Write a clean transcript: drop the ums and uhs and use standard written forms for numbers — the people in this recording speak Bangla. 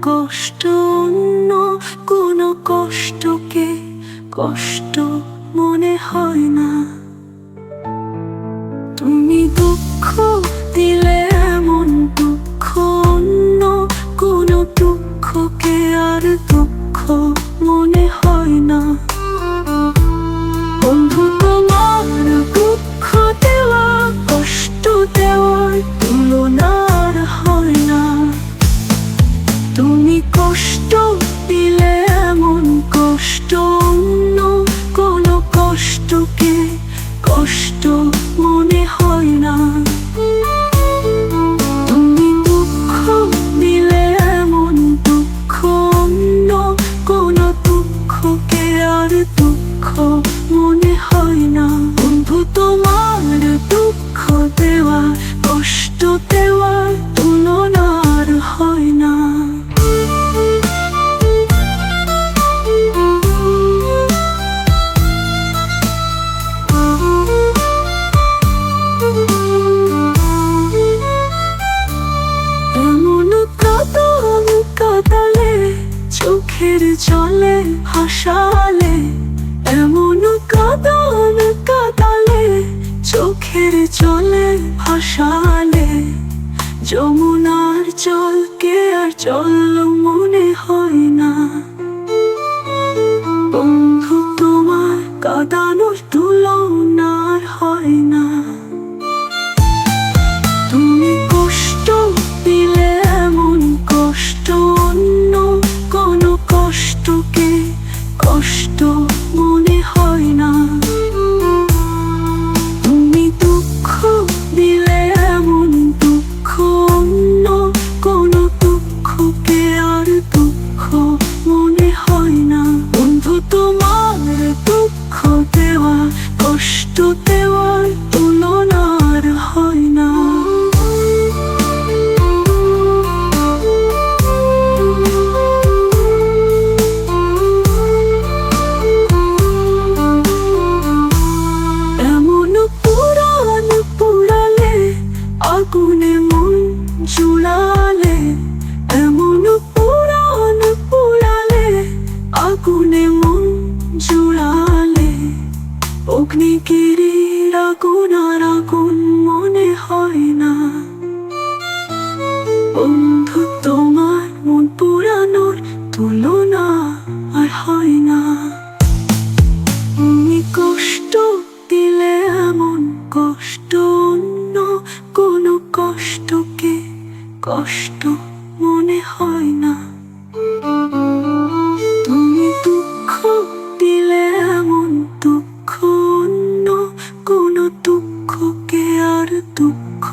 কষ্ট অন্য কোনো কষ্টকে কষ্ট মনে হয় না। তুমি দুঃখ দিলে এমন দুঃখ অন্য কোনো দুঃখকে আর দুঃখ মনে হয় না। বন্ধু তোমার দুঃখ দেওয়া কষ্ট দেওয়ার তুলনা আর হয় না। তুমি কষ্ট দিলে এমন কষ্ট অন্য কোনো কষ্টকে কষ্ট মনে হয় না। তুমি দুঃখ দিলে এমন দুঃখ অন্য কোনো দুঃখকে আর দুঃখ মনে হয় না। বন্ধু তোমার দুঃখ দেওয়া কষ্ট দেওয়ার তুলনা আর হয় না। চোখের জলে ভাসালে এমন কাঁদন কাঁদালে চোখের জলে ভাসালে যমুনার জলকে আর জল মনে হয় না। বন্ধু তোমার কাঁদানোর তুলনা আর হয় না। তুমি কষ্ট দিলে এমন কষ্ট অন্য কোনো কষ্টকে কষ্ট মনে হয় না। তুমি দুঃখ দিলে এমন দুঃখ অন্য কোনো দুঃখকে আর দুঃখ মনে হয় না। বন্ধু তোমার দুঃখ দেওয়া কষ্ট দেওয়ার তুলনা আর হয় না। আগুনে মন জুড়ালে এমন পুরাণ পুরালে আগুনে মন জুড়ালে অগ্নিগিরির আগুন আর আগুন মনে হয় না। বন্ধু তোমার মন পুরানোর তুলনা আর হয় না। তুমি কষ্ট দিলে এমন কষ্ট অন্য কোনো কষ্টকে কষ্ট মনে হয় না। তুমি দুঃখ দিলে এমন দুঃখ অন্য কোনো দুঃখকে আর দুঃখ